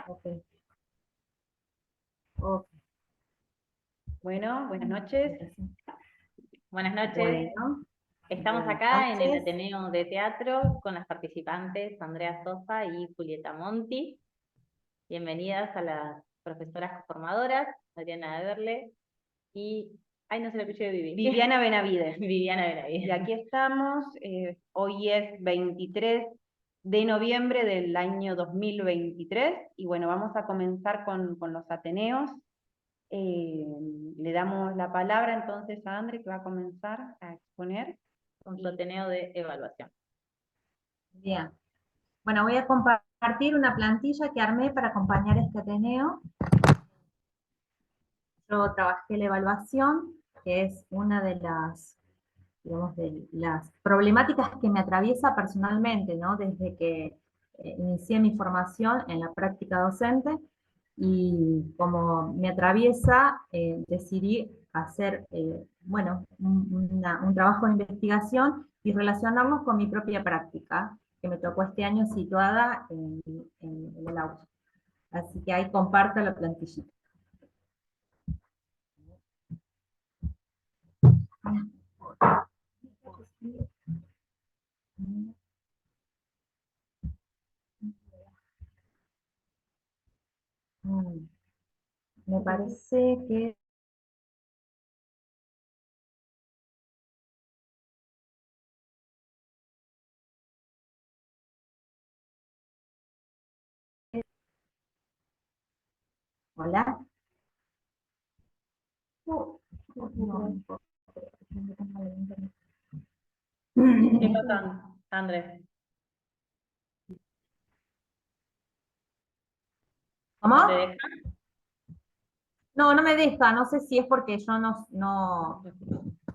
Ok. Ok. Bueno, buenas noches. Buenas noches. Bueno, Estamos buenas acá en el noches. Ateneo de Teatro con las participantes Andrea Sosa y Julieta Monti. Bienvenidas a las profesoras formadoras, Adriana Everle y... Ay, no sé el apellido de Vivi. Viviana Benavides. Viviana Benavides. Y aquí estamos, hoy es 23 de noviembre del año 2023, y bueno, vamos a comenzar con los Ateneos. Le damos la palabra entonces a André, que va a comenzar a exponer. Con su Ateneo de Evaluación. Bien. Bueno, voy a compartir una plantilla que armé para acompañar este Ateneo. Yo trabajé la evaluación, que es una de las, digamos, de las problemáticas que me atraviesa personalmente, ¿no? Desde que inicié mi formación en la práctica docente, y como me atraviesa, decidí hacer, bueno, un trabajo de investigación y relacionarlo con mi propia práctica, que me tocó este año situada en el aula. Así que ahí comparto la plantillita. Me parece que... Hola. No. ¿Qué pasa, Andrés? ¿Cómo? ¿No te deja? No, no me deja, no sé si es porque yo no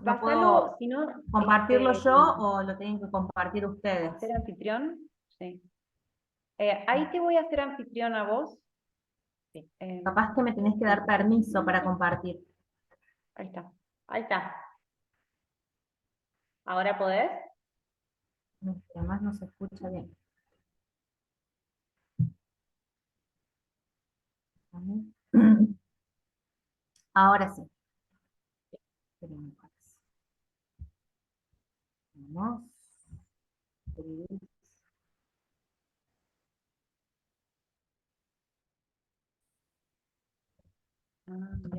Pásalo, puedo si no, compartirlo yo o lo tienen que compartir ustedes. hacer anfitrión. Sí. Ahí te voy a hacer anfitrión a vos. Sí. Capaz que me tenés que dar permiso para compartir. Ahí está. Ahí está. ¿Ahora podés? No, además no se escucha bien. Ahora sí. Vamos. Y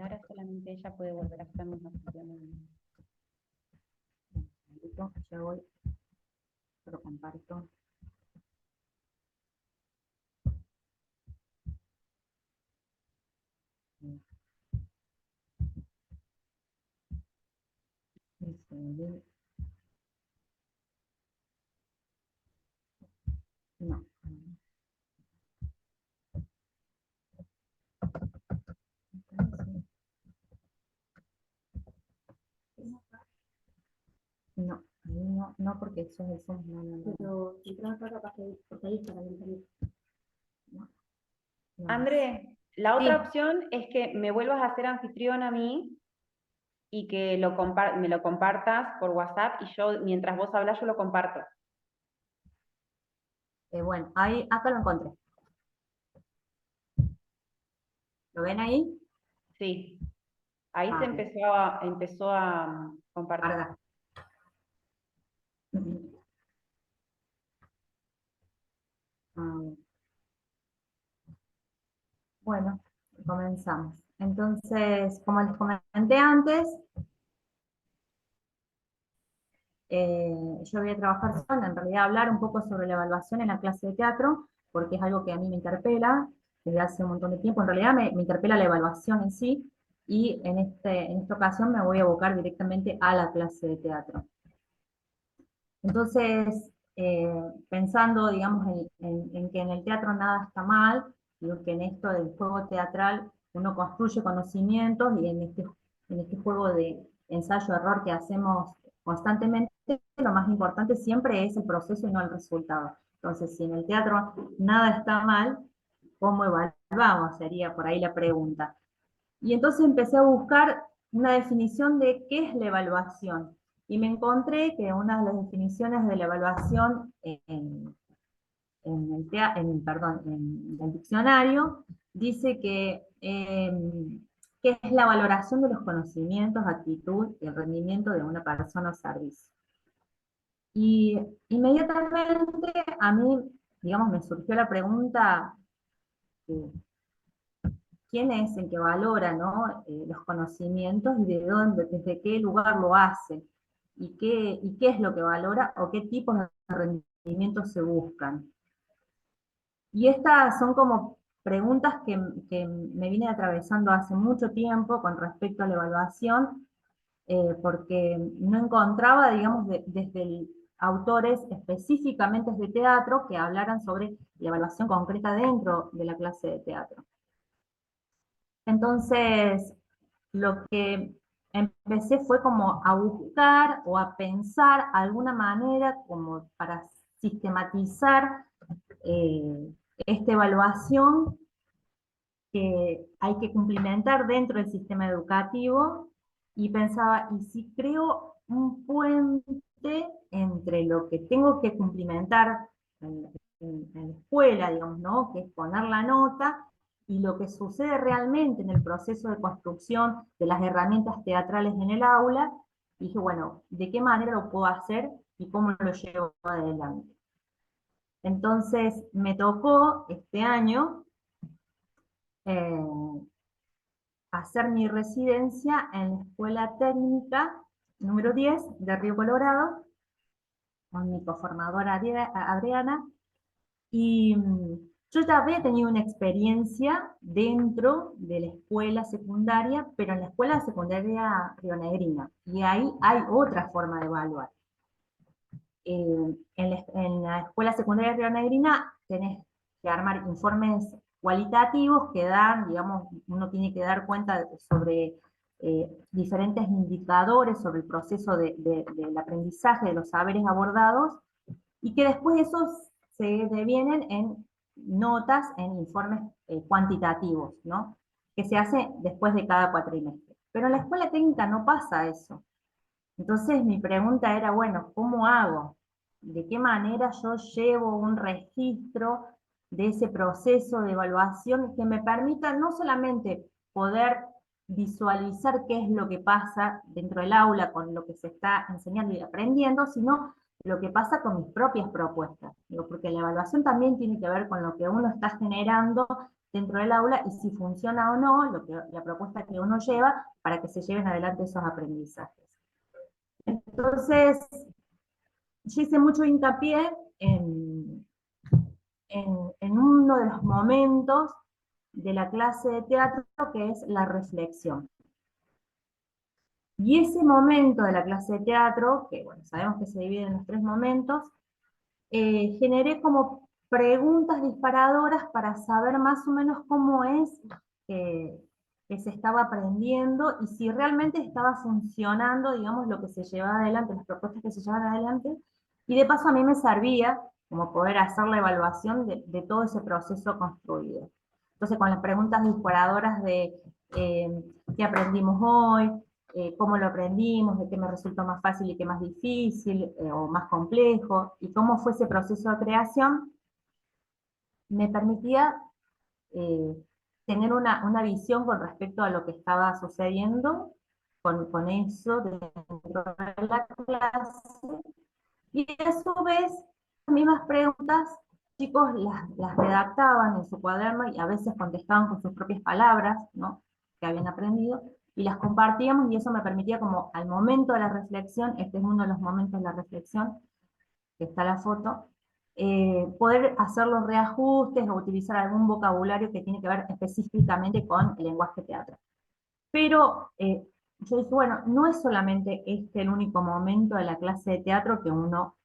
ahora solamente ella puede volver a hacer mis anfitriones. Ya voy. Lo comparto. No. No, no, porque eso es el Zoom, no. Pero si trabajas capaz que porque ahí está la ventana. No. André, la Sí. otra opción es que me vuelvas a hacer anfitrión a mí y que me lo compartas por WhatsApp, y yo, mientras vos hablas, yo lo comparto. Bueno, ahí, acá lo encontré. ¿Lo ven ahí? Sí. Ahí se Bien. empezó a compartir. Guarda. Bueno, comenzamos. Entonces, como les comenté antes, yo voy a trabajar sola, en realidad hablar un poco sobre la evaluación en la clase de teatro, porque es algo que a mí me interpela desde hace un montón de tiempo. En realidad me interpela la evaluación en sí, y en esta ocasión me voy a abocar directamente a la clase de teatro. Entonces, pensando, digamos, en que en el teatro nada está mal, digo que en esto del juego teatral uno construye conocimientos, y en este juego de ensayo-error que hacemos constantemente, lo más importante siempre es el proceso y no el resultado. Entonces, si en el teatro nada está mal, ¿cómo evaluamos? Sería por ahí la pregunta. Y entonces empecé a buscar una definición de qué es la evaluación. Y me encontré que una de las definiciones de la evaluación en el diccionario dice que es la valoración de los conocimientos, actitud y el rendimiento de una persona o servicio. Y inmediatamente a mí, digamos, me surgió la pregunta, ¿quién es el que valora, ¿no? Los conocimientos y de dónde, desde qué lugar lo hace? Y qué es lo que valora o qué tipos de rendimientos se buscan? Y estas son como preguntas que me vine atravesando hace mucho tiempo con respecto a la evaluación, porque no encontraba, digamos, desde autores específicamente de teatro que hablaran sobre la evaluación concreta dentro de la clase de teatro. Entonces, lo que empecé fue como a buscar o a pensar alguna manera como para sistematizar esta evaluación que hay que cumplimentar dentro del sistema educativo, y pensaba, ¿y si creo un puente entre lo que tengo que cumplimentar en la escuela, digamos, ¿no? Que es poner la nota, y lo que sucede realmente en el proceso de construcción de las herramientas teatrales en el aula? Y dije, bueno, ¿de qué manera lo puedo hacer y cómo lo llevo adelante? Entonces me tocó este año eh, hacer mi residencia en la Escuela Técnica número 10 de Río Colorado, con mi coformadora Adriana, y yo ya había tenido una experiencia dentro de la escuela secundaria, pero en la escuela secundaria rionegrina, y ahí hay otra forma de evaluar. En la escuela secundaria rionegrina tenés que armar informes cualitativos que dan, digamos, uno tiene que dar cuenta sobre diferentes indicadores sobre el proceso del aprendizaje de los saberes abordados, y que después esos se devienen en notas, en informes cuantitativos, ¿no? Que se hace después de cada cuatrimestre. Pero en la escuela técnica no pasa eso. Entonces mi pregunta era, bueno, ¿cómo hago? ¿De qué manera yo llevo un registro de ese proceso de evaluación que me permita no solamente poder visualizar qué es lo que pasa dentro del aula con lo que se está enseñando y aprendiendo, sino lo que pasa con mis propias propuestas? Digo, porque la evaluación también tiene que ver con lo que uno está generando dentro del aula y si funciona o no, la propuesta que uno lleva para que se lleven adelante esos aprendizajes. Entonces, yo hice mucho hincapié en uno de los momentos de la clase de teatro, que es la reflexión. Y ese momento de la clase de teatro, que bueno, sabemos que se divide en los 3 momentos, generé como preguntas disparadoras para saber más o menos cómo es que se estaba aprendiendo y si realmente estaba funcionando, digamos, lo que se llevaba adelante, las propuestas que se llevan adelante, y de paso a mí me servía como poder hacer la evaluación de todo ese proceso construido. Entonces, con las preguntas disparadoras de qué aprendimos hoy, cómo lo aprendimos, de qué me resultó más fácil y qué más difícil, o más complejo, y cómo fue ese proceso de creación, me permitía eh, tener una visión con respecto a lo que estaba sucediendo con eso dentro de la clase, y a su vez, las mismas preguntas, chicos las redactaban en su cuaderno y a veces contestaban con sus propias palabras, ¿no? Que habían aprendido, y las compartíamos, y eso me permitía como al momento de la reflexión, este es uno de los momentos de la reflexión, que está la foto, poder hacer los reajustes o utilizar algún vocabulario que tiene que ver específicamente con el lenguaje teatral. Pero yo dije, bueno, no es solamente este el único momento de la clase de teatro que uno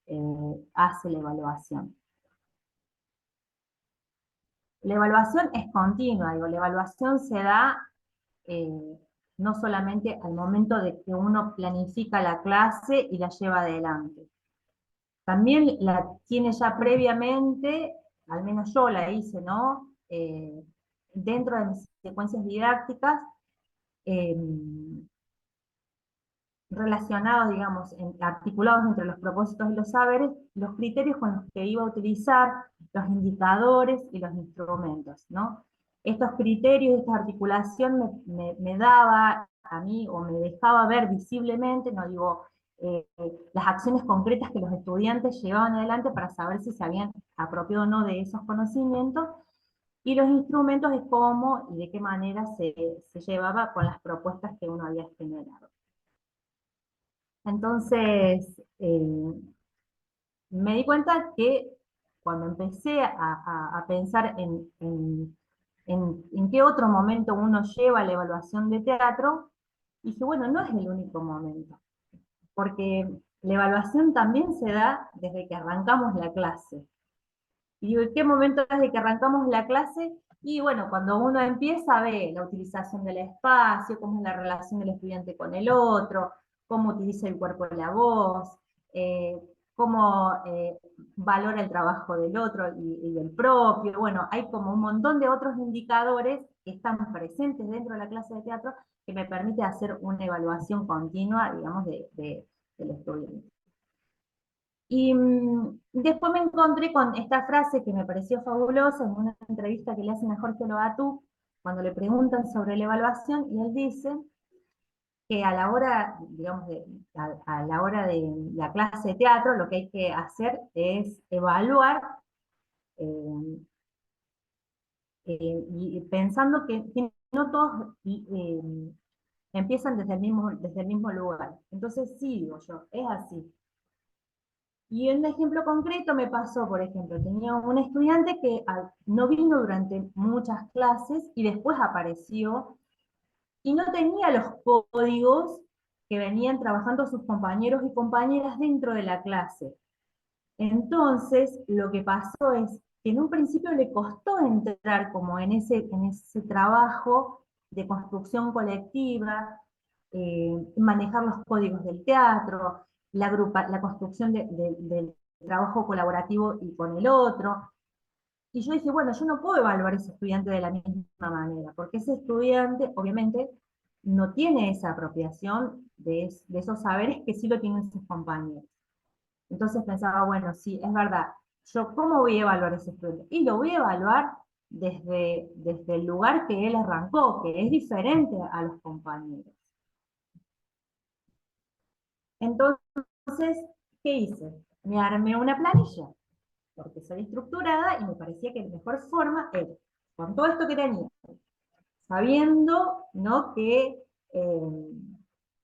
hace la evaluación. La evaluación es continua, digo, la evaluación se da eh, no solamente al momento de que uno planifica la clase y la lleva adelante. También la tiene ya previamente, al menos yo la hice, ¿no? Dentro de mis secuencias didácticas, eh, relacionados, digamos, articulados entre los propósitos y los saberes, los criterios con los que iba a utilizar, los indicadores y los instrumentos, ¿no? estos criterios, esta articulación me daba a mí, o me dejaba ver visiblemente, no digo, las acciones concretas que los estudiantes llevaban adelante para saber si se habían apropiado o no de esos conocimientos, y los instrumentos de cómo y de qué manera se llevaba con las propuestas que uno había generado. Entonces, me di cuenta que cuando empecé a pensar en qué otro momento uno lleva la evaluación de teatro, dije, bueno, no es el único momento, porque la evaluación también se da desde que arrancamos la clase. Y digo, ¿en qué momento desde que arrancamos la clase? Y bueno, cuando uno empieza a ver la utilización del espacio, cómo es la relación del estudiante con el otro, cómo utiliza el cuerpo de la voz, eh, cómo valora el trabajo del otro y del propio. Bueno, hay como un montón de otros indicadores que están presentes dentro de la clase de teatro que me permite hacer una evaluación continua, digamos, del estudiante. Y después me encontré con esta frase que me pareció fabulosa en una entrevista que le hacen a Jorge Lobatú, cuando le preguntan sobre la evaluación, y él dice que a la hora, digamos, a la hora de la clase de teatro, lo que hay que hacer es evaluar, eh, y pensando que no todos empiezan desde el mismo lugar. Entonces sí, digo yo, es así. Y un ejemplo concreto me pasó, por ejemplo, tenía un estudiante que no vino durante muchas clases y después apareció y no tenía los códigos que venían trabajando sus compañeros y compañeras dentro de la clase. Entonces, lo que pasó es que en un principio le costó entrar como en ese trabajo de construcción colectiva, manejar los códigos del teatro, la construcción del trabajo colaborativo y con el otro. Y yo dije, bueno, yo no puedo evaluar a ese estudiante de la misma manera, porque ese estudiante, obviamente, no tiene esa apropiación de esos saberes que sí lo tienen sus compañeros. Entonces pensaba, bueno, sí, es verdad, yo cómo voy a evaluar a ese estudiante. Y lo voy a evaluar desde el lugar que él arrancó, que es diferente a los compañeros. Entonces, ¿qué hice? Me armé una planilla, porque soy estructurada y me parecía que la mejor forma era, con todo esto que tenía, sabiendo, ¿no?, que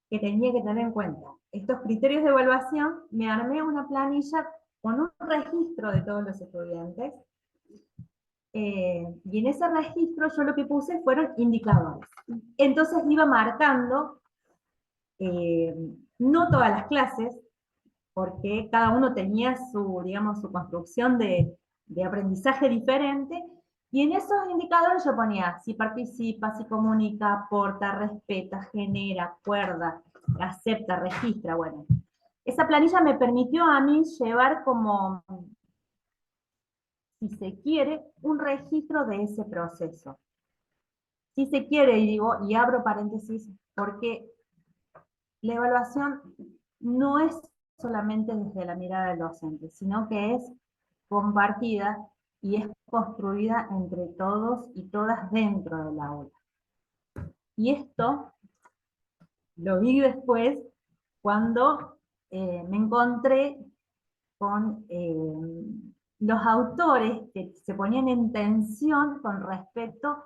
tenía que tener en cuenta estos criterios de evaluación, me armé una planilla con un registro de todos los estudiantes, y en ese registro yo lo que puse fueron indicadores. Entonces iba marcando, eh, no todas las clases, porque cada uno tenía su, digamos, su construcción de aprendizaje diferente, y en esos indicadores yo ponía si participa, si comunica, aporta, respeta, genera, acuerda, acepta, registra, bueno. Esa planilla me permitió a mí llevar como, si se quiere, un registro de ese proceso. Si se quiere, y digo, y abro paréntesis, porque la evaluación no es solamente desde la mirada del docente, sino que es compartida y es construida entre todos y todas dentro del aula. Y esto lo vi después cuando me encontré con los autores que se ponían en tensión con respecto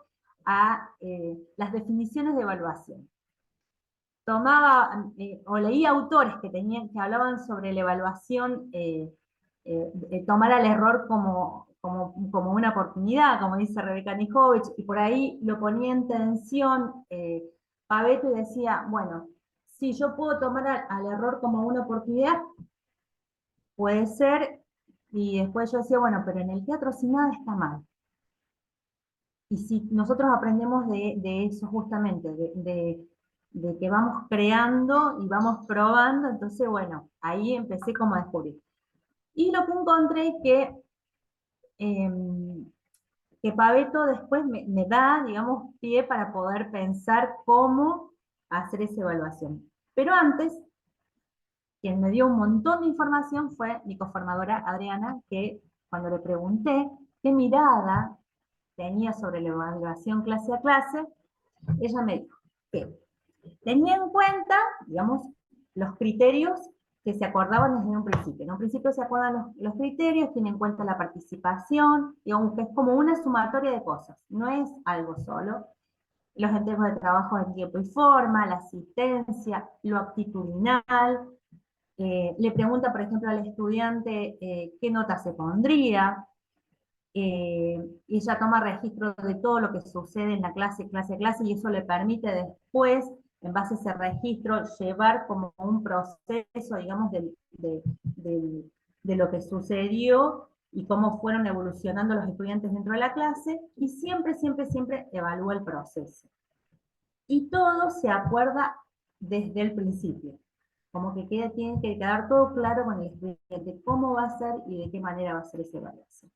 a las definiciones de evaluación. Tomaba o leía autores que hablaban sobre la evaluación, tomar al error como una oportunidad, como dice Rebeca Nijovic, y por ahí lo ponía en tensión Paveto y decía, bueno, si yo puedo tomar al error como una oportunidad, puede ser, y después yo decía, bueno, pero en el teatro si nada está mal. Y si nosotros aprendemos de eso justamente, de que vamos creando y vamos probando, entonces bueno, ahí empecé como a descubrir. Y lo que encontré que Paveto después me da, digamos, pie para poder pensar cómo hacer esa evaluación. Pero antes, quien me dio un montón de información fue mi coformadora Adriana, que cuando le pregunté qué mirada tenía sobre la evaluación clase a clase, ella me dijo que tenía en cuenta, digamos, los criterios que se acordaban desde un principio. En un principio se acuerdan los criterios, tienen en cuenta la participación, digamos que es como una sumatoria de cosas, no es algo solo. Los entregos de trabajo en tiempo y forma, la asistencia, lo actitudinal. Le pregunta, por ejemplo, al estudiante qué nota se pondría. Y ella toma registro de todo lo que sucede en la clase, y eso le permite después, en base a ese registro, llevar como un proceso, digamos, de lo que sucedió y cómo fueron evolucionando los estudiantes dentro de la clase, y siempre, siempre, siempre evalúa el proceso. Y todo se acuerda desde el principio. Como que tiene que quedar todo claro con el estudiante, cómo va a ser y de qué manera va a ser esa evaluación.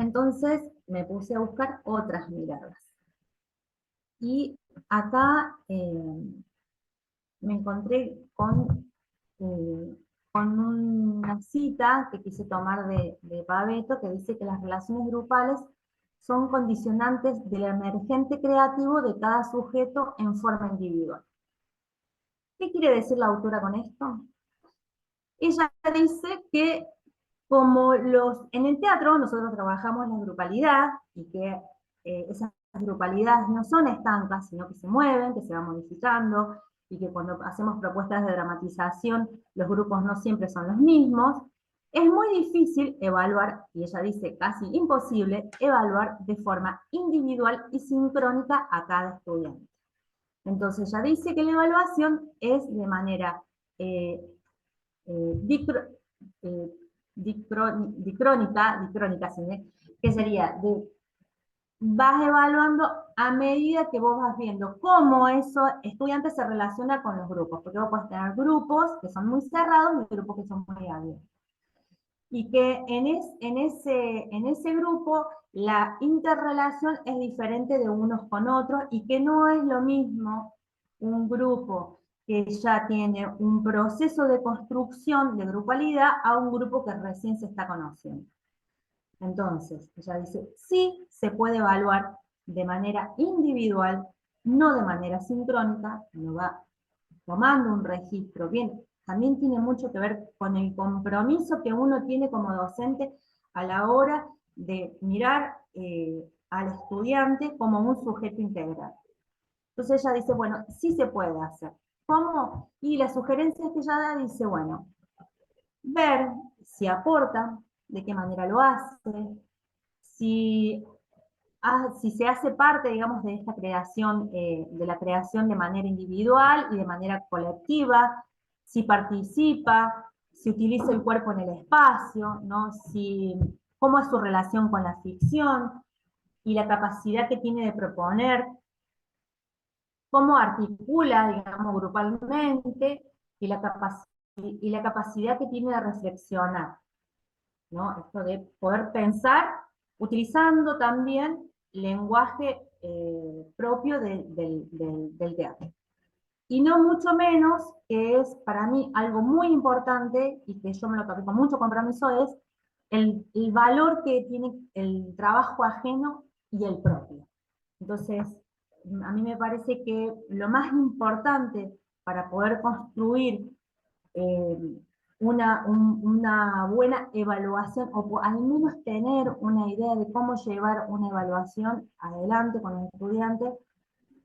Entonces me puse a buscar otras miradas. Y acá me encontré con una cita que quise tomar de Paveto, que dice que las relaciones grupales son condicionantes del emergente creativo de cada sujeto en forma individual. ¿Qué quiere decir la autora con esto? Ella dice que como en el teatro nosotros trabajamos la grupalidad, y que esas grupalidades no son estancas, sino que se mueven, que se van modificando, y que cuando hacemos propuestas de dramatización, los grupos no siempre son los mismos, es muy difícil evaluar, y ella dice casi imposible, evaluar de forma individual y sincrónica a cada estudiante. Entonces ella dice que la evaluación es de manera dicrónica, que sería vas evaluando a medida que vos vas viendo cómo esos estudiantes se relacionan con los grupos, porque vos podés tener grupos que son muy cerrados y grupos que son muy abiertos. Y que en ese grupo la interrelación es diferente de unos con otros, y que no es lo mismo un grupo que ya tiene un proceso de construcción de grupalidad a un grupo que recién se está conociendo. Entonces, ella dice, sí se puede evaluar de manera individual, no de manera sincrónica, uno va tomando un registro. Bien, también tiene mucho que ver con el compromiso que uno tiene como docente a la hora de mirar al estudiante como un sujeto integral. Entonces ella dice, bueno, sí se puede hacer. ¿Cómo? Y las sugerencias que ella da dice, bueno, ver si aporta, de qué manera lo hace, si se hace parte, digamos, de esta creación, de la creación de manera individual y de manera colectiva, si participa, si utiliza el cuerpo en el espacio, ¿no? Cómo es su relación con la ficción y la capacidad que tiene de proponer, cómo articula, digamos, grupalmente, y la capacidad que tiene de reflexionar, ¿no? Esto de poder pensar utilizando también lenguaje propio del teatro. Y no mucho menos, que es para mí algo muy importante, y que yo me lo toqué con mucho compromiso, es el valor que tiene el trabajo ajeno y el propio. Entonces, a mí me parece que lo más importante para poder construir una buena evaluación, o al menos tener una idea de cómo llevar una evaluación adelante con los estudiantes,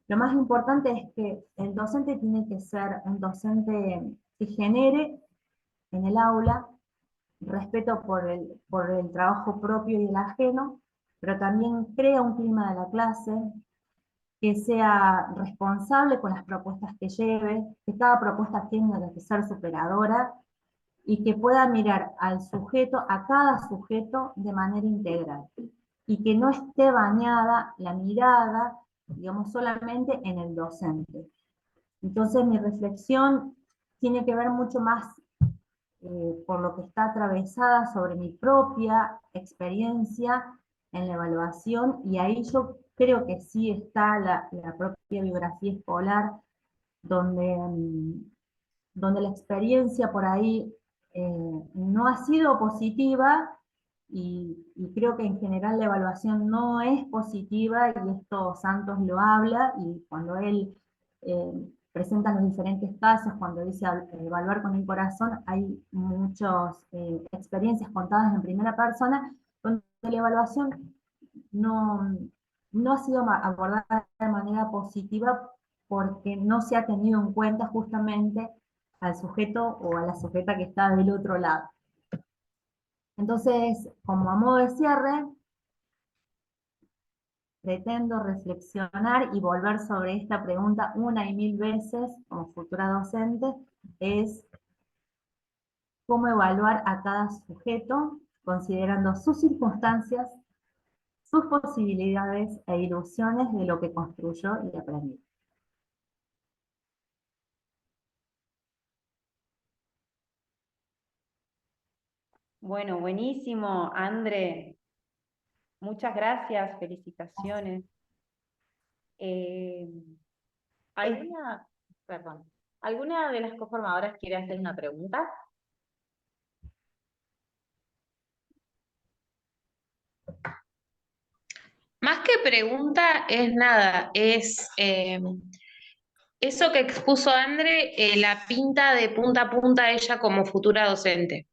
lo más importante es que el docente tiene que ser un docente que genere en el aula respeto por el trabajo propio y el ajeno, pero también crea un clima de la clase, que sea responsable con las propuestas que lleve, que cada propuesta tenga que ser superadora, y que pueda mirar al sujeto, a cada sujeto, de manera integral, y que no esté bañada la mirada, digamos, solamente en el docente. Entonces mi reflexión tiene que ver mucho más por lo que está atravesada sobre mi propia experiencia en la evaluación, y ahí yo creo que sí está la propia biografía escolar, donde la experiencia por ahí no ha sido positiva, y creo que en general la evaluación no es positiva, y esto Santos lo habla, y cuando él presenta los diferentes casos, cuando dice evaluar con el corazón, hay muchas experiencias contadas en primera persona, donde la evaluación no, no ha sido abordada de manera positiva porque no se ha tenido en cuenta justamente al sujeto o a la sujeta que está del otro lado. Entonces, como a modo de cierre, pretendo reflexionar y volver sobre esta pregunta una y mil veces como futura docente, es cómo evaluar a cada sujeto considerando sus circunstancias, sus posibilidades e ilusiones de lo que construyó y aprendió. Bueno, buenísimo, André. Muchas gracias, felicitaciones. Eh, ¿Alguna, perdón, alguna de las conformadoras quiere hacer una pregunta? Más que pregunta, es nada, es eso que expuso André, la pinta de punta a punta ella como futura docente.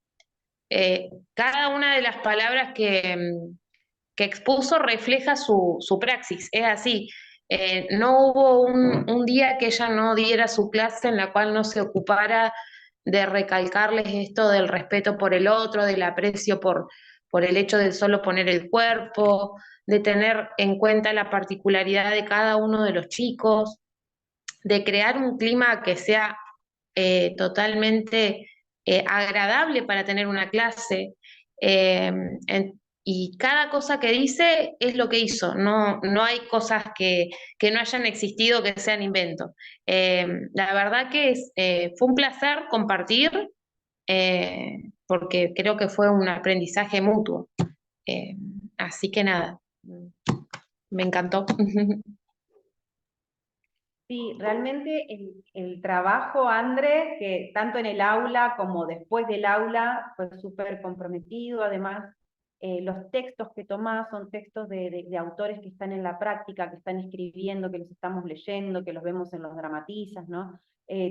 Cada una de las palabras que expuso refleja su praxis, es así. No hubo un día que ella no diera su clase en la cual no se ocupara de recalcarles esto del respeto por el otro, del aprecio por el hecho de solo poner el cuerpo, de tener en cuenta la particularidad de cada uno de los chicos, de crear un clima que sea totalmente agradable para tener una clase. eh, en- y cada cosa que dice es lo que hizo, no hay cosas que no hayan existido que sean inventos. La verdad que fue un placer compartir, porque creo que fue un aprendizaje mutuo. Eh, Así que nada, me encantó. Sí, realmente el trabajo, André, que tanto en el aula como después del aula fue súper comprometido. Además, los textos que tomás son textos de autores que están en la práctica, que están escribiendo, que los estamos leyendo, que los vemos en los dramatizas, ¿no?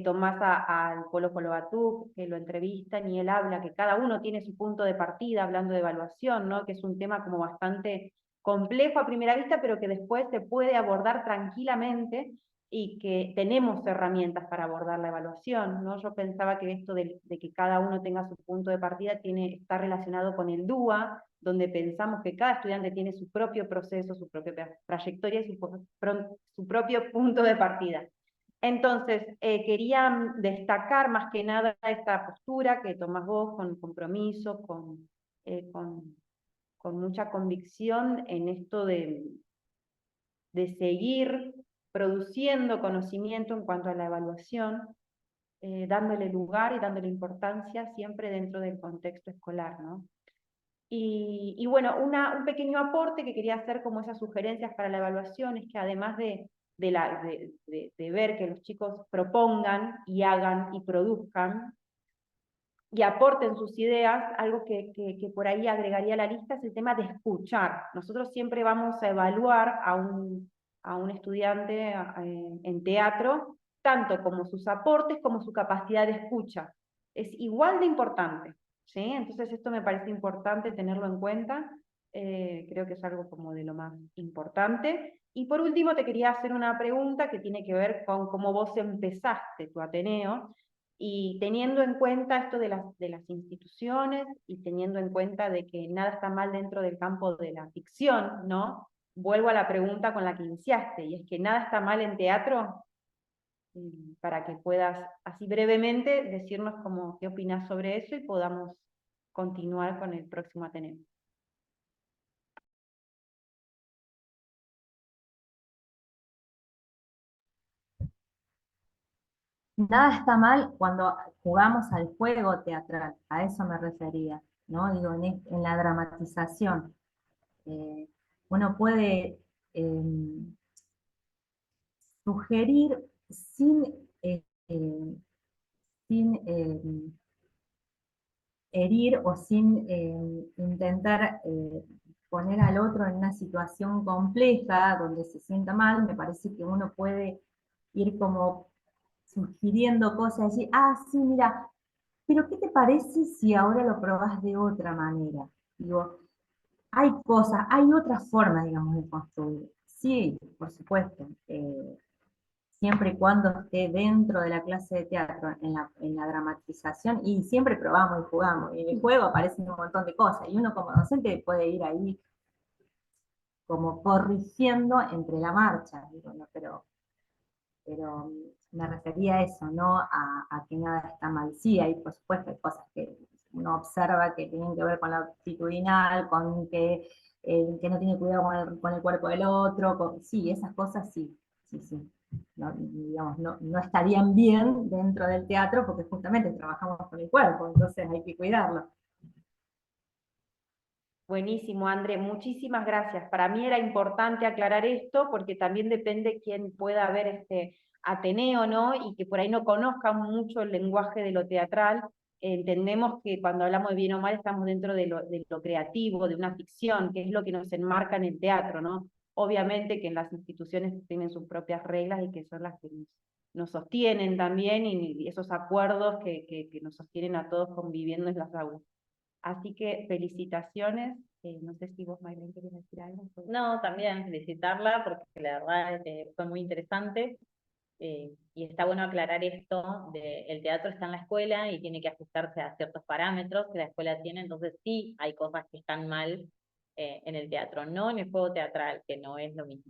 Tomás al Polo Polo Batú, que lo entrevistan y él habla, que cada uno tiene su punto de partida hablando de evaluación, ¿no? Que es un tema como bastante complejo a primera vista, pero que después se puede abordar tranquilamente y que tenemos herramientas para abordar la evaluación, ¿no? Yo pensaba que esto de que cada uno tenga su punto de partida está relacionado con el DUA, donde pensamos que cada estudiante tiene su propio proceso, su propia trayectoria y su propio punto de partida. Entonces, quería destacar más que nada esta postura que tomás vos con compromiso, con mucha convicción en esto de seguir produciendo conocimiento en cuanto a la evaluación, dándole lugar y dándole importancia siempre dentro del contexto escolar, ¿no? Y bueno, un pequeño aporte que quería hacer como esas sugerencias para la evaluación es que además de ver que los chicos propongan y hagan y produzcan y aporten sus ideas, algo que por ahí agregaría a la lista es el tema de escuchar. Nosotros siempre vamos a evaluar a un estudiante en teatro, tanto como sus aportes como su capacidad de escucha. Es igual de importante, ¿sí? Entonces esto me parece importante tenerlo en cuenta, creo que es algo como de lo más importante. Y por último te quería hacer una pregunta que tiene que ver con cómo vos empezaste tu Ateneo, y teniendo en cuenta esto de las instituciones y teniendo en cuenta de que nada está mal dentro del campo de la ficción, ¿no? Vuelvo a la pregunta con la que iniciaste, y es que nada está mal en teatro, para que puedas así brevemente decirnos qué opinas sobre eso y podamos continuar con el próximo Ateneo. Nada está mal cuando jugamos al juego teatral, a eso me refería, ¿no? Digo, en la dramatización. Eh, Uno puede sugerir sin, eh, sin herir o sin intentar poner al otro en una situación compleja donde se sienta mal, me parece que uno puede ir como sugiriendo cosas, decir, ah, sí, mira, pero ¿qué te parece si ahora lo probás de otra manera? Digo, hay cosas, hay otras formas, digamos, de construir. Sí, por supuesto, siempre y cuando esté dentro de la clase de teatro, en la dramatización, y siempre probamos y jugamos, y en el juego aparecen un montón de cosas, y uno como docente puede ir ahí como corrigiendo entre la marcha, digo, ¿no? Pero me refería a eso, no a que nada está mal. Sí, hay por supuesto hay cosas que uno observa que tienen que ver con la actitudinal, con que no tiene cuidado con el cuerpo del otro, sí, esas cosas sí, sí, sí. No, digamos, no estarían bien dentro del teatro porque justamente trabajamos con el cuerpo, entonces hay que cuidarlo. Buenísimo, André, muchísimas gracias. Para mí era importante aclarar esto porque también depende quién pueda ver este Ateneo, ¿no? Y que por ahí no conozcan mucho el lenguaje de lo teatral. Entendemos que cuando hablamos de bien o mal estamos dentro de lo creativo, de una ficción, que es lo que nos enmarca en el teatro, ¿no? Obviamente que en las instituciones tienen sus propias reglas y que son las que nos sostienen también y esos acuerdos que nos sostienen a todos conviviendo en las aulas. Así que felicitaciones. No sé si vos, Maylen, querés decir algo. No, también felicitarla porque la verdad fue muy interesante. Y está bueno aclarar esto de el teatro está en la escuela y tiene que ajustarse a ciertos parámetros que la escuela tiene, entonces sí hay cosas que están mal en el teatro, no en el juego teatral, que no es lo mismo,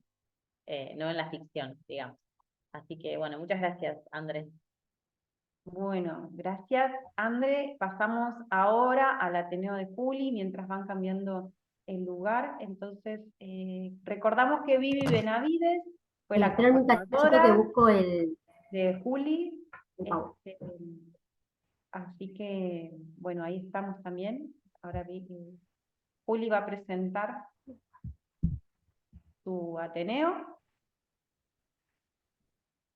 no en la ficción, digamos. Así que bueno, muchas gracias, Andrés. Bueno, gracias, André. Pasamos ahora al Ateneo de Juli, mientras van cambiando el lugar. Entonces, recordamos que Vivi Benavides fue la Espérame un cachito que conformadora busco el de Juli. Pau. Así que, bueno, ahí estamos también. Ahora Juli va a presentar su Ateneo,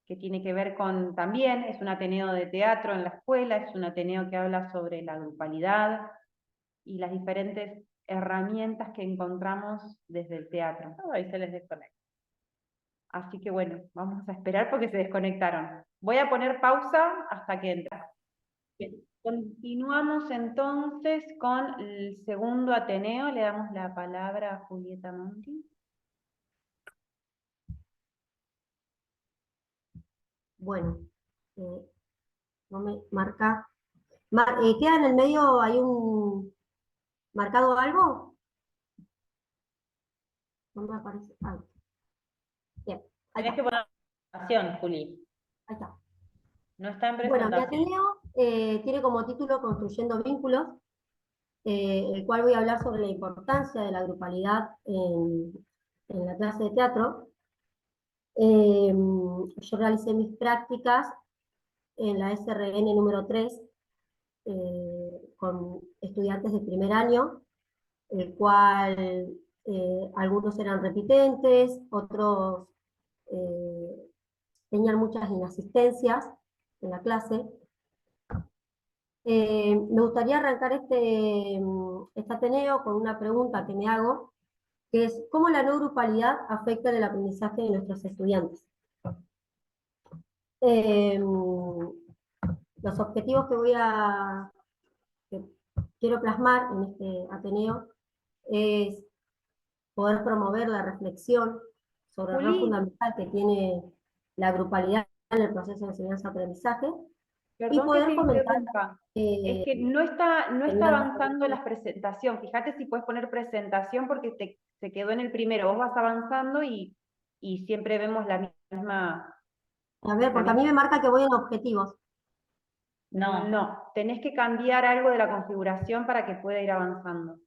que tiene que ver con, también es un Ateneo de teatro en la escuela, es un Ateneo que habla sobre la grupalidad y las diferentes herramientas que encontramos desde el teatro. Ahí se les desconecta. Así que bueno, vamos a esperar porque se desconectaron. Voy a poner pausa hasta que entre. Bien. Continuamos entonces con el segundo Ateneo. Le damos la palabra a Julieta Monti. Bueno, no me marca. ¿Queda en el medio, hay un marcado algo? No me aparece. Ah, bien, ahí Tenés que está. poner presentación, Juli. Ahí está. No está en Bueno, mi presentación. Ateneo tiene como título Construyendo Vínculos, el cual voy a hablar sobre la importancia de la grupalidad en la clase de teatro. Yo realicé mis prácticas en la SRN número 3 con estudiantes de primer año, el cual algunos eran repitentes, otros tenían muchas inasistencias en la clase. Me gustaría arrancar este Ateneo con una pregunta que me hago, que es ¿cómo la no grupalidad afecta en el aprendizaje de nuestros estudiantes? Los objetivos que quiero plasmar en este Ateneo es poder promover la reflexión sobre el rol Juli, fundamental que tiene la grupalidad en el proceso de enseñanza-aprendizaje y perdón que te poder fomentar interrumpa. Es eh, que no está determinadas avanzando la presentación. Fíjate si puedes poner presentación porque se quedó en el primero. Vos vas avanzando y siempre vemos la misma. a ver, porque a mí me marca que voy en objetivos. No. No, tenés que cambiar algo de la configuración para que pueda ir avanzando.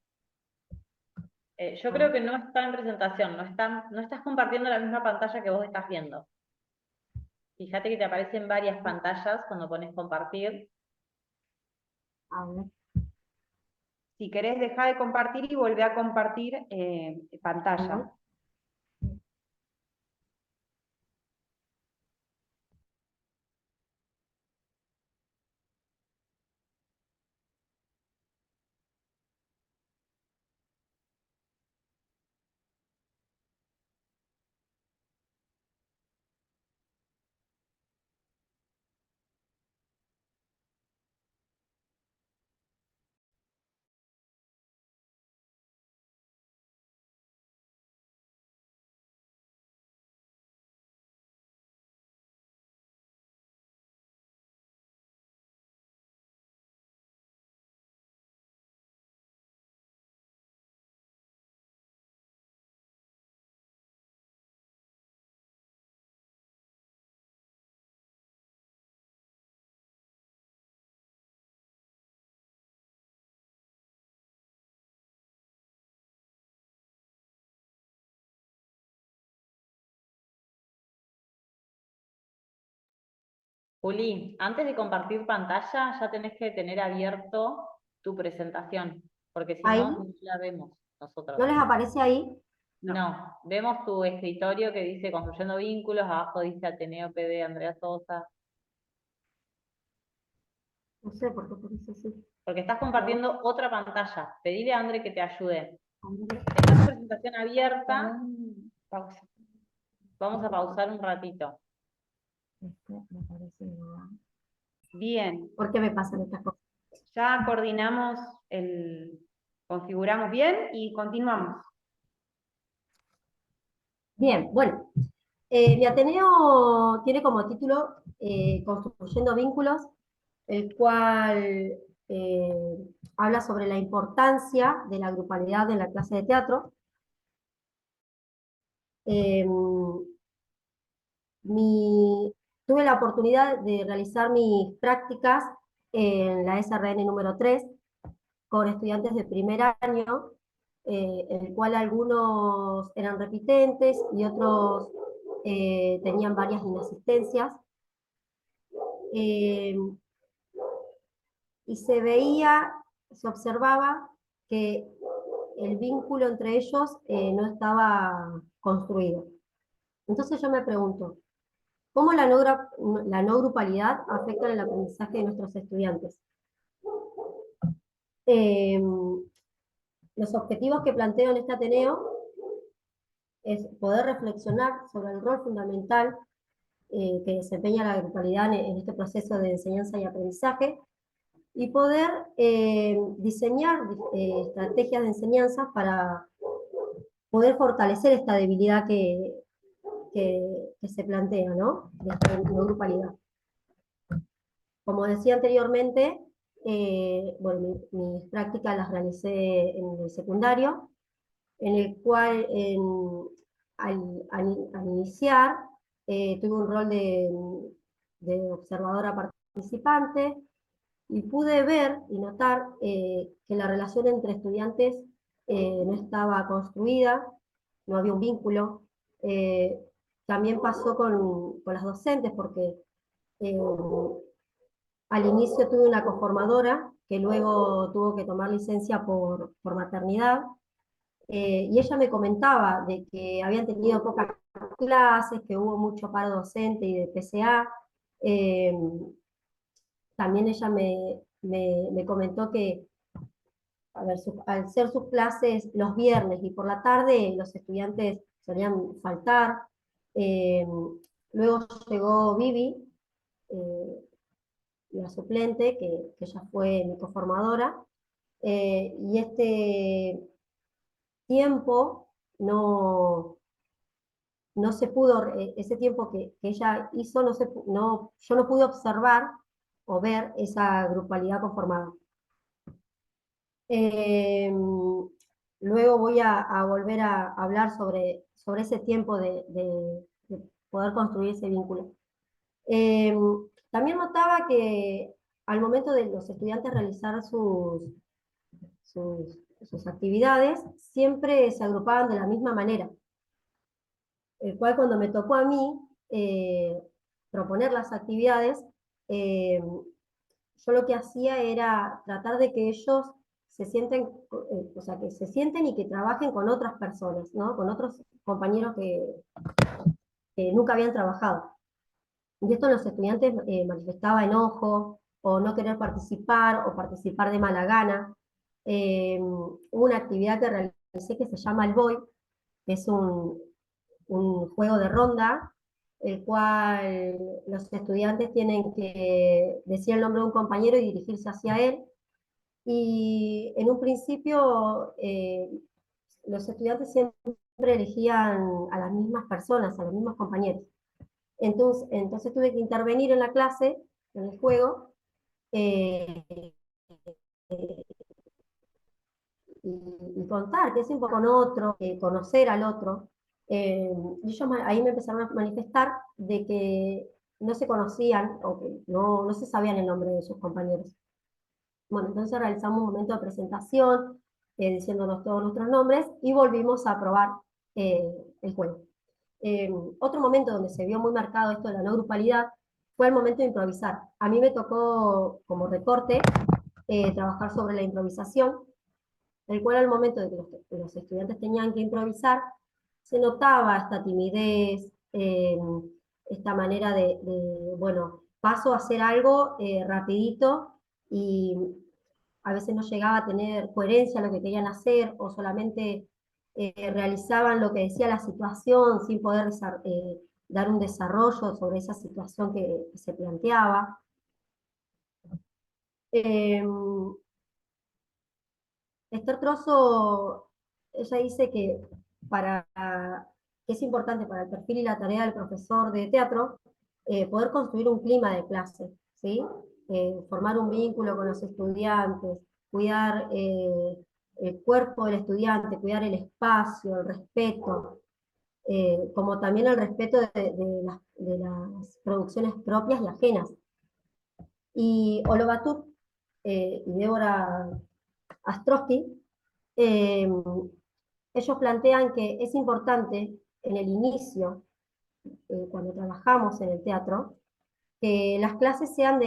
Yo creo que no está en presentación, no estás compartiendo la misma pantalla que vos estás viendo. Fíjate que te aparecen varias pantallas cuando pones compartir. A ver. Si querés, deja de compartir y volvé a compartir pantalla. Juli, antes de compartir pantalla, ya tenés que tener abierto tu presentación, porque si Ahí, no, no la vemos nosotros. ¿no les aparece ahí? No, vemos tu escritorio que dice Construyendo Vínculos, abajo dice Ateneo PD Andrea Sosa, No sé por qué aparece así. porque estás compartiendo otra pantalla. Pedile a André que te ayude. A ver, Está tu presentación abierta, Pausa. vamos a pausar un ratito. Me parece igual. Bien, ¿por qué me pasan estas cosas? ya coordinamos configuramos bien y continuamos. Bien, bueno, mi Ateneo tiene como título Construyendo Vínculos, el cual habla sobre la importancia de la grupalidad en la clase de teatro. Tuve la oportunidad de realizar mis prácticas en la SRN número 3 con estudiantes de primer año, en el cual algunos eran repitentes y otros tenían varias inasistencias. Y se observaba que el vínculo entre ellos no estaba construido. Entonces yo me pregunto, ¿cómo la no grupalidad afecta en el aprendizaje de nuestros estudiantes? Los objetivos que planteo en este Ateneo es poder reflexionar sobre el rol fundamental que desempeña la grupalidad en este proceso de enseñanza y aprendizaje, y poder diseñar estrategias de enseñanza para poder fortalecer esta debilidad que se plantea, ¿no? De esta no grupalidad. Como decía anteriormente, bueno, mis prácticas las realicé en el secundario, en el cual al iniciar tuve un rol de observadora participante, y pude ver y notar que la relación entre estudiantes no estaba construida, no había un vínculo. También pasó con las docentes, porque eh, al inicio tuve una conformadora que luego tuvo que tomar licencia por maternidad, y ella me comentaba de que habían tenido pocas clases, que hubo mucho paro docente y de PCA. También ella me comentó que a ver, al ser sus clases los viernes y por la tarde, los estudiantes solían faltar. Eh, Luego llegó Vivi, la suplente, que ella fue mi coformadora, y este tiempo no se pudo, ese tiempo que ella hizo, yo no pude observar o ver esa grupalidad conformada. Luego voy a volver a hablar sobre ese tiempo de poder construir ese vínculo. También notaba que al momento de los estudiantes realizar sus actividades, siempre se agrupaban de la misma manera, el cual cuando me tocó a mí proponer las actividades, yo lo que hacía era tratar de que ellos se sienten, o sea, que se sienten y que trabajen con otras personas, ¿no? Con otros compañeros que nunca habían trabajado. Y esto los estudiantes manifestaba enojo, o no querer participar, o participar de mala gana. Hubo una actividad que realicé que se llama el Boy, que es un juego de ronda, el cual los estudiantes tienen que decir el nombre de un compañero y dirigirse hacia él. Y en un principio los estudiantes siempre elegían a las mismas personas, a los mismos compañeros. Entonces tuve que intervenir en la clase, en el juego, eh, y contar qué siempre con otro, conocer al otro. Y ellos ahí me empezaron a manifestar de que no se conocían o que no se sabían el nombre de sus compañeros. Bueno, entonces realizamos un momento de presentación, diciéndonos todos nuestros nombres, y volvimos a probar el juego. Otro momento donde se vio muy marcado esto de la no grupalidad fue el momento de improvisar. A mí me tocó como recorte trabajar sobre la improvisación, el cual al momento de que los estudiantes tenían que improvisar, se notaba esta timidez, esta manera bueno, paso a hacer algo rapidito y a veces no llegaba a tener coherencia en lo que querían hacer o solamente realizaban lo que decía la situación sin poder dar un desarrollo sobre esa situación que se planteaba. Esther Trozo, ella dice que es importante para el perfil y la tarea del profesor de teatro poder construir un clima de clase, ¿sí? Formar un vínculo con los estudiantes, cuidar el cuerpo del estudiante, cuidar el espacio, el respeto, como también el respeto de las producciones propias y ajenas. Y Olobatuk y Débora Astrosky, ellos plantean que es importante en el inicio, cuando trabajamos en el teatro, que las clases sean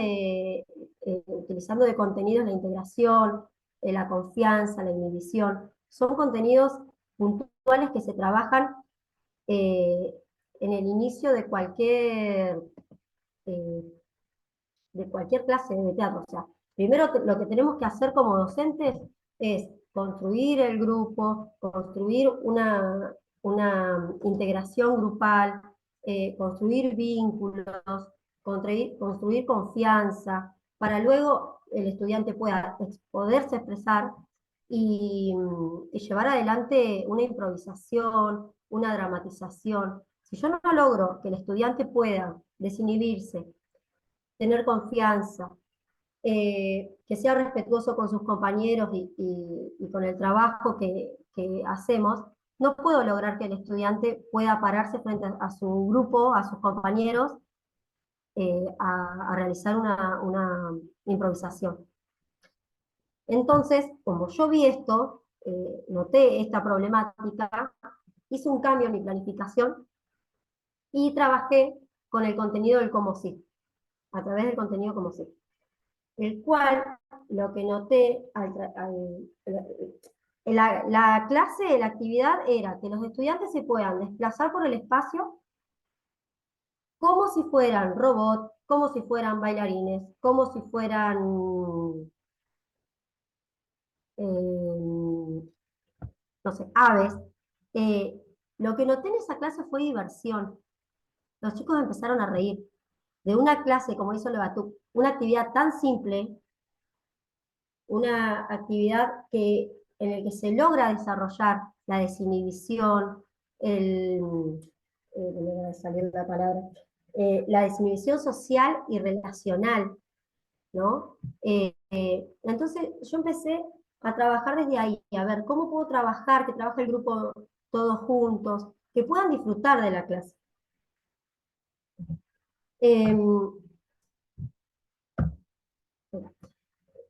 utilizando de contenidos la integración, la confianza, la inhibición. Son contenidos puntuales que se trabajan eh, en el inicio eh, de cualquier clase de teatro. O sea, primero lo que tenemos que hacer como docentes es construir el grupo, construir una integración grupal, construir vínculos, construir confianza, para luego el estudiante pueda poderse expresar y llevar adelante una improvisación, una dramatización. Si yo no logro que el estudiante pueda desinhibirse, tener confianza, que sea respetuoso con sus compañeros y con el trabajo que hacemos, no puedo lograr que el estudiante pueda pararse frente a su grupo, a sus compañeros, a realizar una improvisación. Entonces, como yo vi esto, noté esta problemática, hice un cambio en mi planificación y trabajé con el contenido del como sí, a través del contenido como sí. El cual, lo que noté, la clase, la actividad era que los estudiantes se puedan desplazar por el espacio como si fueran robots, como si fueran bailarines, como si fueran no sé, aves. Lo que noté en esa clase fue diversión. Los chicos empezaron a reír. De una clase, como hizo Levatú, una actividad tan simple, una actividad en la que se logra desarrollar la desinhibición, no me va a salir la palabra, la desinhibición social y relacional, ¿no? Entonces yo empecé a trabajar desde ahí, a ver cómo puedo trabajar, que trabaje el grupo todos juntos, que puedan disfrutar de la clase.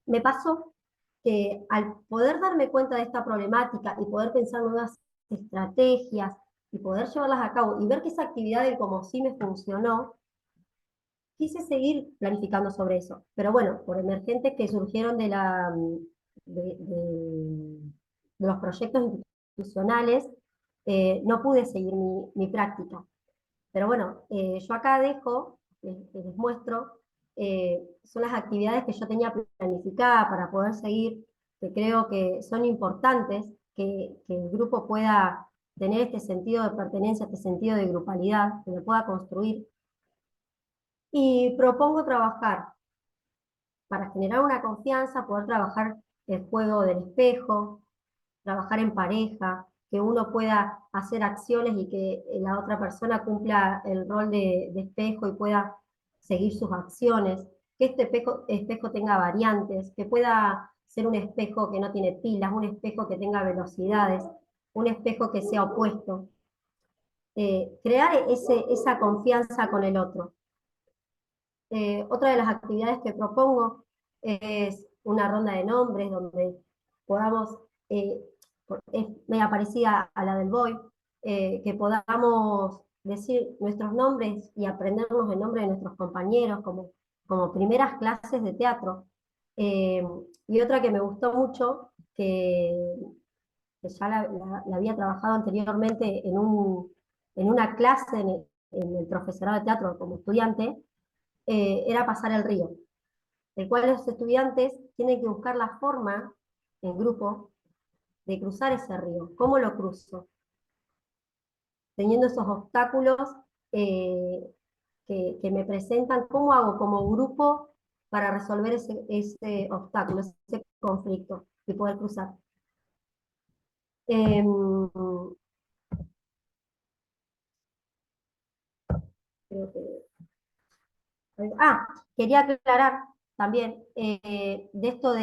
Me pasó que al poder darme cuenta de esta problemática y poder pensar nuevas estrategias y poder llevarlas a cabo y ver que esa actividad del como sí me funcionó, quise seguir planificando sobre eso. Pero bueno, por emergentes que surgieron de los proyectos institucionales, no pude seguir mi práctica. Pero bueno, yo acá les muestro, son las actividades que yo tenía planificadas para poder seguir, que creo que son importantes, que el grupo pueda tener este sentido de pertenencia, este sentido de grupalidad, que lo pueda construir. Y propongo trabajar para generar una confianza, poder trabajar el juego del espejo, trabajar en pareja, que uno pueda hacer acciones y que la otra persona cumpla el rol de espejo y pueda seguir sus acciones, que este espejo tenga variantes, que pueda ser un espejo que no tiene pilas, un espejo que tenga velocidades, un espejo que sea opuesto. Crear esa confianza con el otro. Otra de las actividades que propongo es una ronda de nombres donde podamos, es media parecida a la del Boy, que podamos decir nuestros nombres y aprendernos el nombre de nuestros compañeros como primeras clases de teatro. Y otra que me gustó mucho, que ya la había trabajado anteriormente en una clase en el profesorado de teatro como estudiante, era pasar el río, el cual los estudiantes tienen que buscar la forma, en grupo, de cruzar ese río. ¿Cómo lo cruzo? Teniendo esos obstáculos eh, que me presentan, ¿cómo hago como grupo para resolver ese obstáculo, ese conflicto y poder cruzar? Eh, creo que quería aclarar también de esto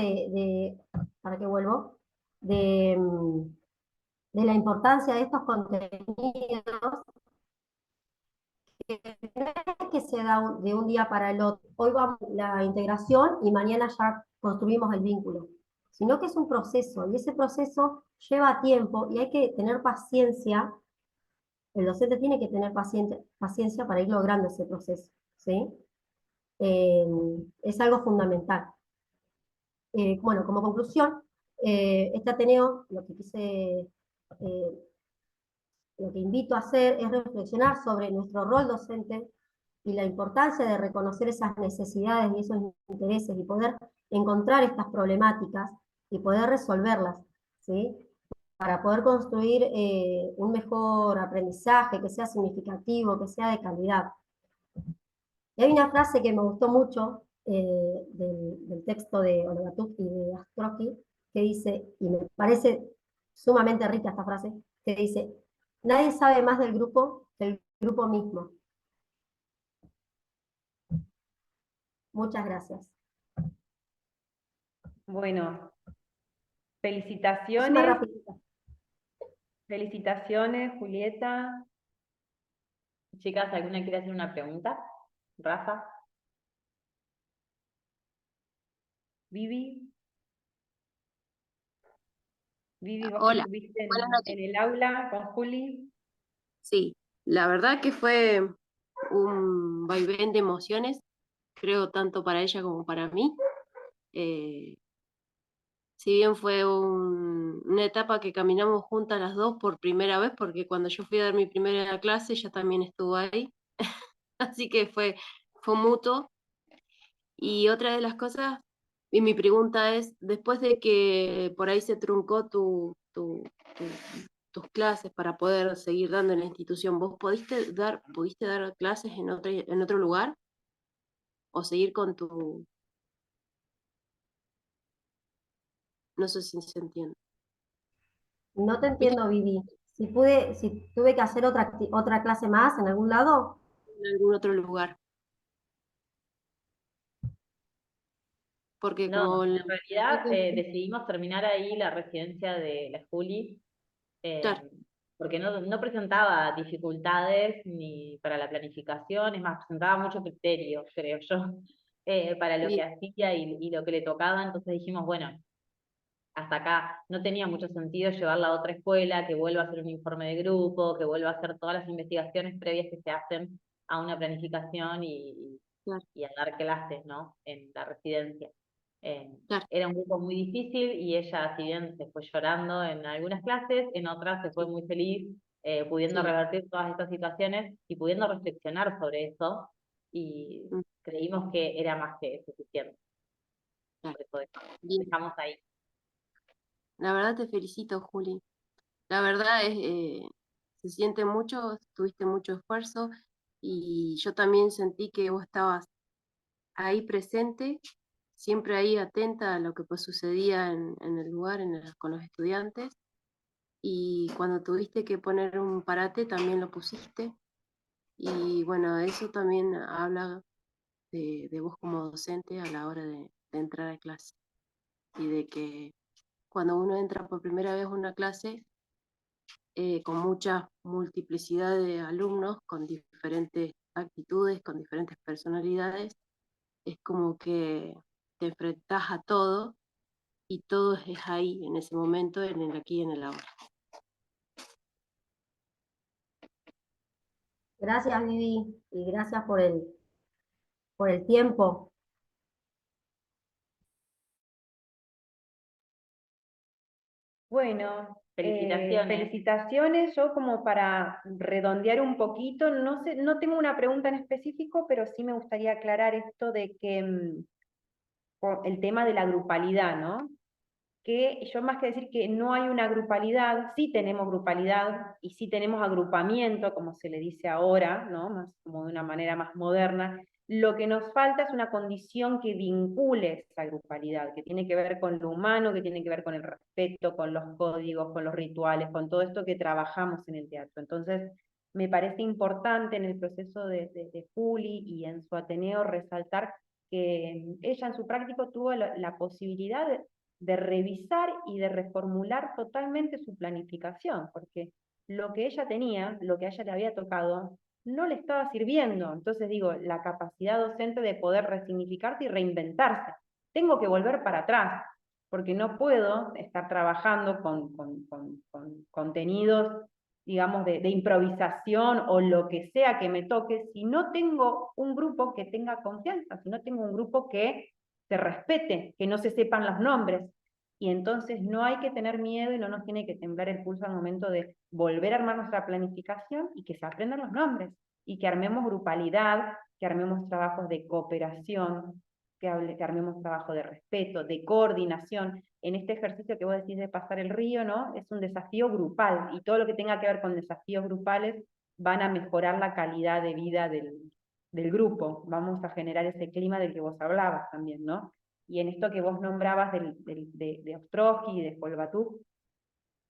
¿para qué vuelvo? De la importancia de estos contenidos, que no es que se da de un día para el otro. Hoy vamos a la integración y mañana ya construimos el vínculo, sino que es un proceso y ese proceso lleva tiempo y hay que tener paciencia. El docente tiene que tener paciencia para ir logrando ese proceso, ¿sí? Eh, es algo fundamental. Bueno, como conclusión, este Ateneo, lo que invito a hacer es reflexionar sobre nuestro rol docente y la importancia de reconocer esas necesidades y esos intereses y poder encontrar estas problemáticas y poder resolverlas, ¿sí? Para poder construir un mejor aprendizaje que sea significativo, que sea de calidad. Y hay una frase que me gustó mucho del texto de Olgatuk y de Astroki, que dice, y me parece sumamente rica esta frase, que dice, nadie sabe más del grupo que el grupo mismo. Muchas gracias. Bueno, Es más felicitaciones, rapidita. felicitaciones, Julieta. Chicas, ¿alguna quiere hacer una pregunta? Rafa. Vivi. Vivi, vos que Hola, estuviste buenas noches. en el aula con Juli. Sí, la verdad que fue un vaivén de emociones, creo tanto para ella como para mí. Eh, si bien fue una etapa que caminamos juntas las dos por primera vez, porque cuando yo fui a dar mi primera clase ella también estuvo ahí, así que fue mutuo. Y otra de las cosas, y mi pregunta es, después de que por ahí se truncó tus clases para poder seguir dando en la institución, ¿vos pudiste dar clases en otro lugar? ¿O seguir con tu...? No sé si se entiende. No te ¿Viste? entiendo, Vivi. Si tuve que hacer otra clase más en algún lado, En algún otro lugar. Porque No, como... en realidad decidimos terminar ahí la residencia de la Juli, Claro, porque no presentaba dificultades ni para la planificación, es más, presentaba mucho criterio, creo yo, para lo que bien, hacía y lo que le tocaba, entonces dijimos, bueno, hasta acá no tenía mucho sentido llevarla a otra escuela, que vuelva a hacer un informe de grupo, que vuelva a hacer todas las investigaciones previas que se hacen a una planificación claro, y a dar clases, ¿no? En la residencia. Eh, claro, Era un grupo muy difícil y ella, si bien se fue llorando en algunas clases, en otras se fue sí, muy feliz, pudiendo sí, revertir todas estas situaciones y pudiendo reflexionar sobre eso, y mm, creímos que era más que suficiente. claro, Por eso bien. dejamos ahí. La verdad te felicito, Juli. La verdad es, se siente mucho, tuviste mucho esfuerzo y yo también sentí que vos estabas ahí presente, siempre ahí atenta a lo que pues sucedía en el lugar, con los estudiantes. Y cuando tuviste que poner un parate también lo pusiste. Y bueno, eso también habla de vos como docente a la hora de entrar a clase. Y de que cuando uno entra por primera vez a una clase, con mucha multiplicidad de alumnos, con diferentes actitudes, con diferentes personalidades, es como que te enfrentás a todo y todo es ahí, en ese momento, en el aquí y en el ahora. Gracias, Vivi, y gracias por el tiempo. Bueno, Felicitaciones. felicitaciones. Yo como para redondear un poquito, no sé, no tengo una pregunta en específico, pero sí me gustaría aclarar esto de que el tema de la grupalidad, ¿no? Que yo más que decir que no hay una grupalidad, sí tenemos grupalidad y sí tenemos agrupamiento, como se le dice ahora, ¿no? Más como de una manera más moderna. Lo que nos falta es una condición que vincule esa grupalidad, que tiene que ver con lo humano, que tiene que ver con el respeto, con los códigos, con los rituales, con todo esto que trabajamos en el teatro. Entonces, me parece importante en el proceso de Juli y en su Ateneo resaltar que ella en su práctico tuvo la posibilidad de revisar y de reformular totalmente su planificación, porque lo que ella tenía, lo que a ella le había tocado, no le estaba sirviendo. Entonces digo, la capacidad docente de poder resignificarse y reinventarse. Tengo que volver para atrás, porque no puedo estar trabajando con contenidos, digamos, de improvisación o lo que sea que me toque, si no tengo un grupo que tenga confianza, si no tengo un grupo que se respete, que no se sepan los nombres. Y entonces no hay que tener miedo y no nos tiene que temblar el pulso al momento de volver a armar nuestra planificación y que se aprendan los nombres y que armemos grupalidad, que armemos trabajos de cooperación, que armemos trabajo de respeto, de coordinación. En este ejercicio que vos decís de pasar el río, ¿no? Es un desafío grupal y todo lo que tenga que ver con desafíos grupales van a mejorar la calidad de vida del grupo. Vamos a generar ese clima del que vos hablabas también, ¿no? Y en esto que vos nombrabas de Ostrowski y de Folbatú,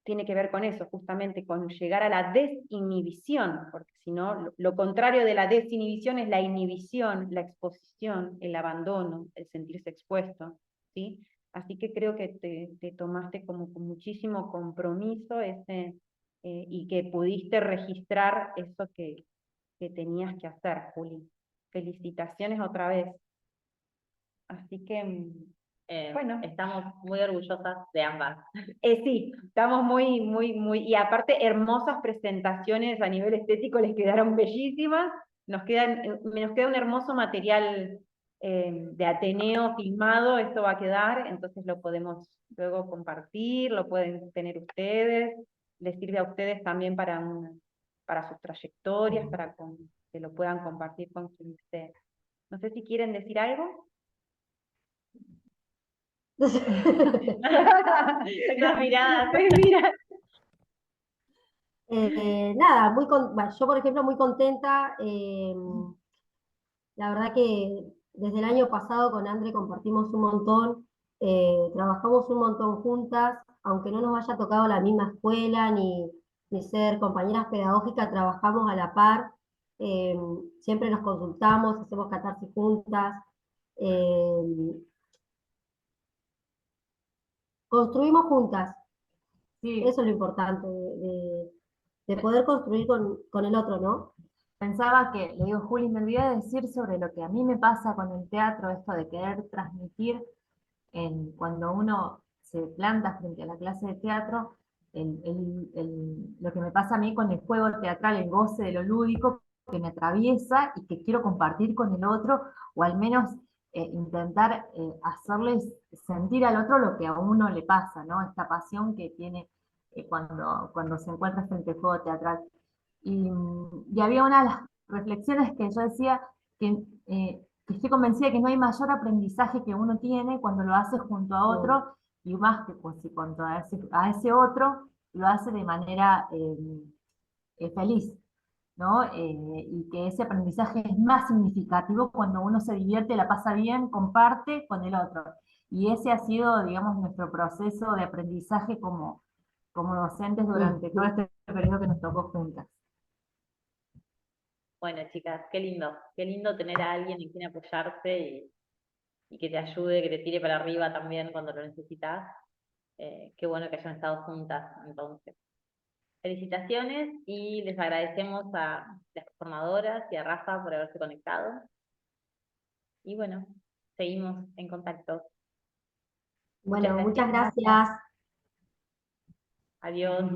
tiene que ver con eso, justamente con llegar a la desinhibición, porque si no, lo contrario de la desinhibición es la inhibición, la exposición, el abandono, el sentirse expuesto, ¿sí? Así que creo que te tomaste como con muchísimo compromiso y que pudiste registrar eso que tenías que hacer, Juli. Felicitaciones otra vez. Así que, bueno. Estamos muy orgullosas de ambas. Sí, estamos y aparte hermosas presentaciones a nivel estético, les quedaron bellísimas, nos queda un hermoso material de Ateneo filmado, esto va a quedar, entonces lo podemos luego compartir, lo pueden tener ustedes, les sirve a ustedes también para sus trayectorias, que lo puedan compartir con quien sea. No sé si quieren decir algo. Esas miradas. Mira. Nada, bueno, yo por ejemplo muy contenta. La verdad que desde el año pasado con Andre compartimos un montón, trabajamos un montón juntas, aunque no nos haya tocado la misma escuela ni ser compañeras pedagógicas, trabajamos a la par, eh, siempre nos consultamos, hacemos catarsis juntas, eh, construimos juntas, Sí, eso es lo importante, de poder construir con el otro, ¿no? pensaba que, le digo, Juli, me olvidé de decir sobre lo que a mí me pasa con el teatro, esto de querer transmitir cuando uno se planta frente a la clase de teatro, lo que me pasa a mí con el juego teatral, el goce de lo lúdico, que me atraviesa y que quiero compartir con el otro, o al menos intentar hacerles sentir al otro lo que a uno le pasa, ¿no? Esta pasión que tiene cuando se encuentra frente al juego teatral. Y había una de las reflexiones que yo decía que estoy convencida de que no hay mayor aprendizaje que uno tiene cuando lo hace junto a otro, y más que pues, si junto a ese otro lo hace de manera feliz, ¿no? Y que ese aprendizaje es más significativo cuando uno se divierte, la pasa bien, comparte con el otro. Y ese ha sido, digamos, nuestro proceso de aprendizaje como docentes durante todo este periodo que nos tocó juntas. Bueno, chicas, qué lindo tener a alguien en quien apoyarse y que te ayude, que te tire para arriba también cuando lo necesitas. Qué bueno que hayan estado juntas, entonces. Felicitaciones y les agradecemos a las formadoras y a Rafa por haberse conectado. Y bueno, seguimos en contacto. Bueno, muchas gracias. gracias. Adiós.